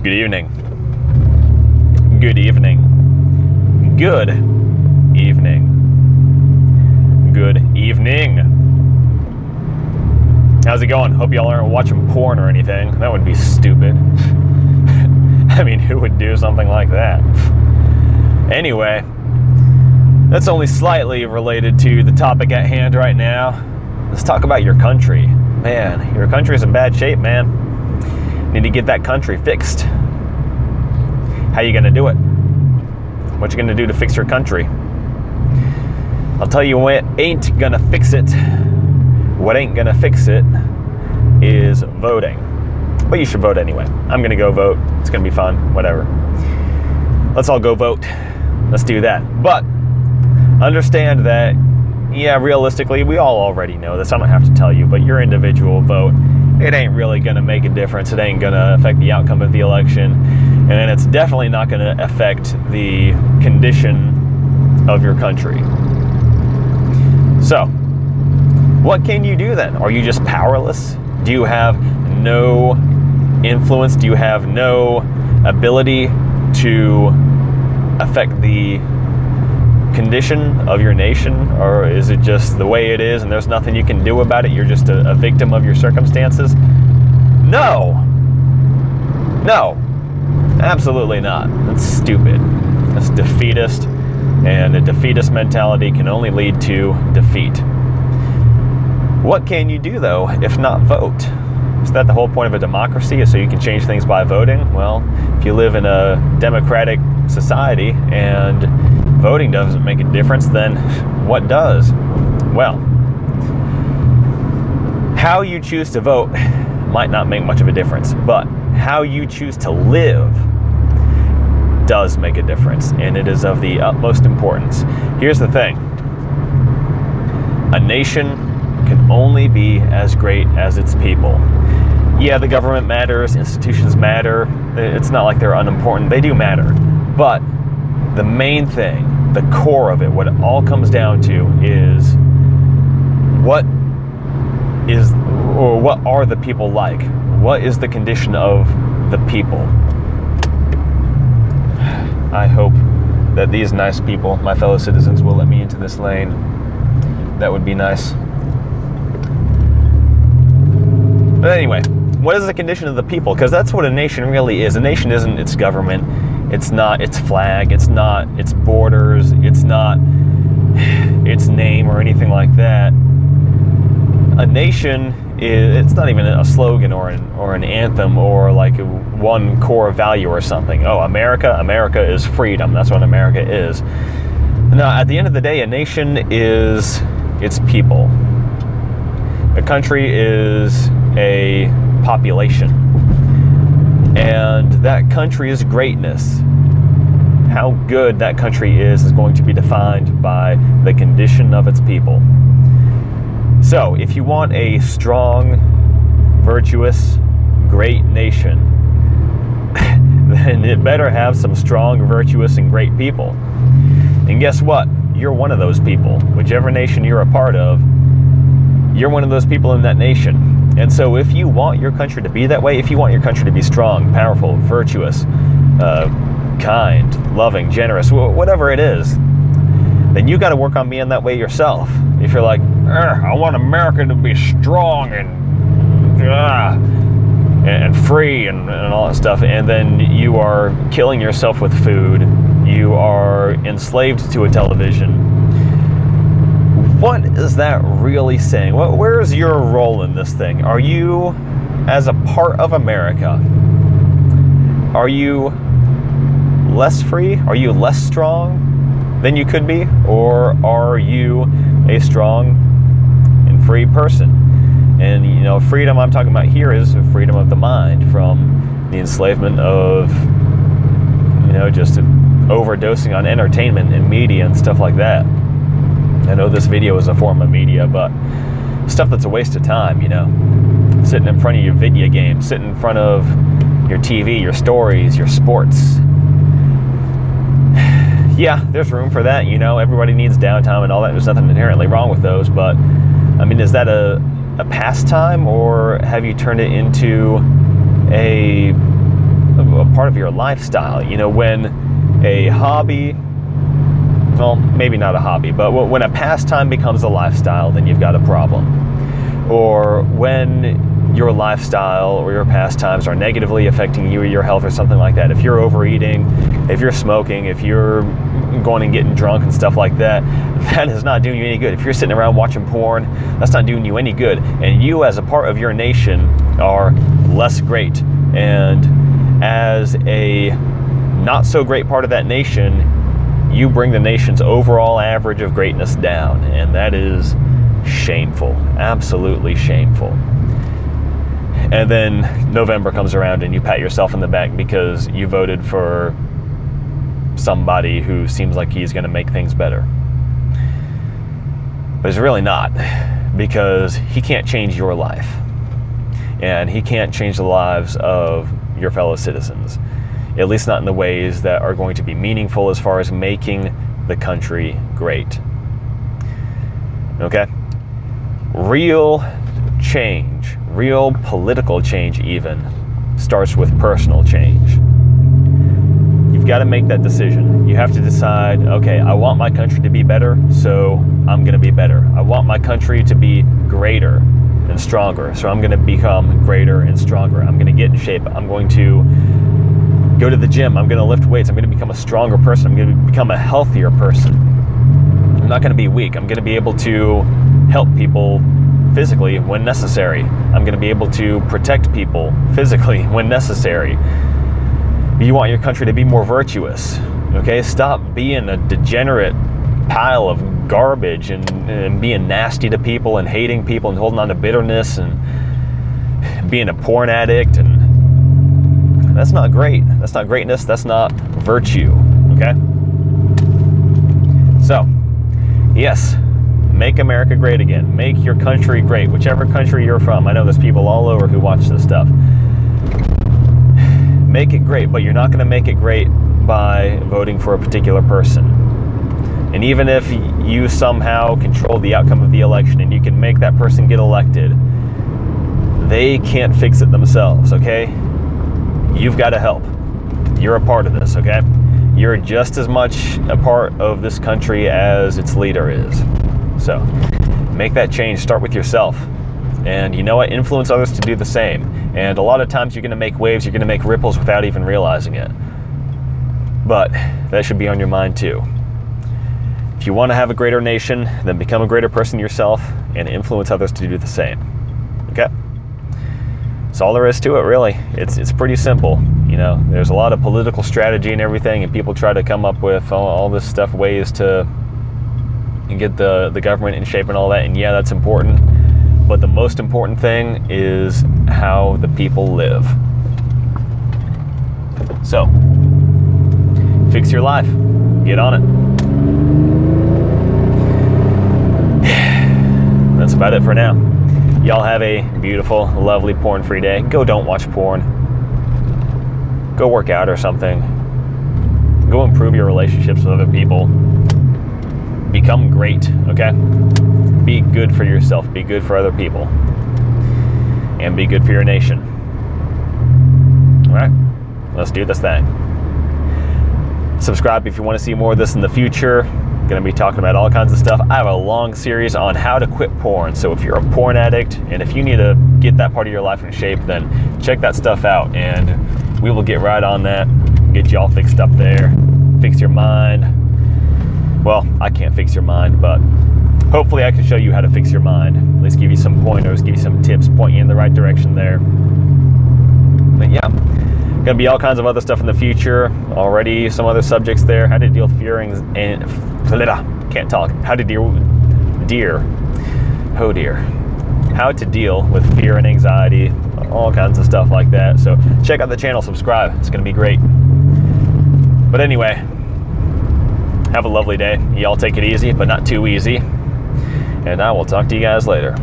Good evening. Good evening. Good evening. Good evening. How's it going? Hope y'all aren't watching porn or anything. That would be stupid. I mean, who would do something like that? Anyway, that's only slightly related to the topic at hand right now. Let's talk about your country. Man, your country's in bad shape, man. Need to get that country fixed. How you gonna do it? What you gonna do to fix your country? I'll tell you what ain't gonna fix it. What ain't gonna fix it is voting. But you should vote anyway. I'm gonna go vote. It's gonna be fun, whatever. Let's all go vote. Let's do that. But understand that, yeah, realistically, we all already know this. I don't have to tell you, but your individual vote, it ain't really going to make a difference. It ain't going to affect the outcome of the election. And it's definitely not going to affect the condition of your country. So, what can you do then? Are you just powerless? Do you have no influence? Do you have no ability to affect the condition of your nation? Or is it just the way it is and there's nothing you can do about it? You're just a victim of your circumstances? No, absolutely not. That's stupid. That's defeatist, and a defeatist mentality can only lead to defeat. What can you do though if not vote? Is that the whole point of a democracy, is so you can change things by voting? Well, if you live in a democratic society and voting doesn't make a difference, then what does? Well, how you choose to vote might not make much of a difference, but how you choose to live does make a difference, and it is of the utmost importance. Here's the thing. A nation can only be as great as its people. Yeah, the government matters, institutions matter. It's not like they're unimportant. They do matter. But the main thing, the core of it, what it all comes down to is what are the people like? What is the condition of the people? I hope that these nice people, my fellow citizens, will let me into this lane. That would be nice. But anyway, what is the condition of the people? Because that's what a nation really is. A nation isn't its government. It's not its flag. It's not its borders. It's not its name or anything like that. A nation it's not even a slogan or an anthem or like one core value or something. Oh, America is freedom. That's what America is. Now, at the end of the day, a nation is its people. A country is a population. And that country's greatness, how good that country is going to be defined by the condition of its people. So, if you want a strong, virtuous, great nation, then it better have some strong, virtuous, and great people. And guess what? You're one of those people. Whichever nation you're a part of, you're one of those people in that nation. And so if you want your country to be that way, if you want your country to be strong, powerful, virtuous, kind, loving, generous, whatever it is, then you got to work on being that way yourself. If you're like, I want America to be strong and free and all that stuff, and then you are killing yourself with food, you are enslaved to a television, what is that really saying? Where's your role in this thing? Are you, as a part of America, are you less free? Are you less strong than you could be? Or are you a strong and free person? And, you know, freedom I'm talking about here is freedom of the mind from the enslavement of, you know, just overdosing on entertainment and media and stuff like that. I know this video is a form of media, but stuff that's a waste of time, you know. Sitting in front of your video game, sitting in front of your TV, your stories, your sports. Yeah, there's room for that, you know. Everybody needs downtime and all that. There's nothing inherently wrong with those, but, I mean, is that a pastime, or have you turned it into a part of your lifestyle. You know, when a hobby, well, maybe not a hobby, but when a pastime becomes a lifestyle, then you've got a problem. Or when your lifestyle or your pastimes are negatively affecting you or your health or something like that. If you're overeating, if you're smoking, if you're going and getting drunk and stuff like that, that is not doing you any good. If you're sitting around watching porn, that's not doing you any good. And you, as a part of your nation, are less great. And as a not so great part of that nation, you bring the nation's overall average of greatness down. And that is shameful, absolutely shameful. And then November comes around and you pat yourself in the back because you voted for somebody who seems like he's going to make things better. But he's really not, because he can't change your life. And he can't change the lives of your fellow citizens, at least not in the ways that are going to be meaningful as far as making the country great. Okay? Real change, real political change even, starts with personal change. You've got to make that decision. You have to decide, okay, I want my country to be better, so I'm going to be better. I want my country to be greater and stronger, so I'm going to become greater and stronger. I'm going to get in shape. I'm going to go to the gym. I'm going to lift weights. I'm going to become a stronger person. I'm going to become a healthier person. I'm not going to be weak. I'm going to be able to help people physically when necessary. I'm going to be able to protect people physically when necessary. You want your country to be more virtuous, okay? Stop being a degenerate pile of garbage and being nasty to people and hating people and holding on to bitterness and being a porn addict. And that's not great. That's not greatness. That's not virtue, okay? So, yes, make America great again. Make your country great, whichever country you're from. I know there's people all over who watch this stuff. Make it great, but you're not going to make it great by voting for a particular person. And even if you somehow control the outcome of the election and you can make that person get elected, they can't fix it themselves, okay? You've got to help. You're a part of this, okay? You're just as much a part of this country as its leader is. So, make that change. Start with yourself. And you know what? Influence others to do the same. And a lot of times you're going to make waves, you're going to make ripples without even realizing it. But that should be on your mind too. If you want to have a greater nation, then become a greater person yourself and influence others to do the same. Okay? That's all there is to it, really. It's pretty simple. You know, there's a lot of political strategy and everything, and people try to come up with all this stuff, ways to get the government in shape and all that. And yeah, that's important. But the most important thing is how the people live. So, fix your life. Get on it. That's about it for now. Y'all have a beautiful, lovely, porn-free day. Go don't watch porn. Go work out or something. Go improve your relationships with other people. Become great, okay? Be good for yourself. Be good for other people. And be good for your nation. All right, let's do this thing. Subscribe if you want to see more of this in the future. Going to be talking about all kinds of stuff. I have a long series on how to quit porn. So if you're a porn addict and if you need to get that part of your life in shape, then check that stuff out. And we will get right on that. Get you all fixed up there. Fix your mind. Well, I can't fix your mind, but hopefully I can show you how to fix your mind. At least give you some pointers, give you some tips, point you in the right direction there. But yeah, gonna be all kinds of other stuff in the future. Already some other subjects there. How to deal with fear and can't talk. How to deal how to deal with fear and anxiety, all kinds of stuff like that. So check out the channel, subscribe. It's gonna be great. But anyway, have a lovely day. Y'all take it easy, but not too easy. And I will talk to you guys later.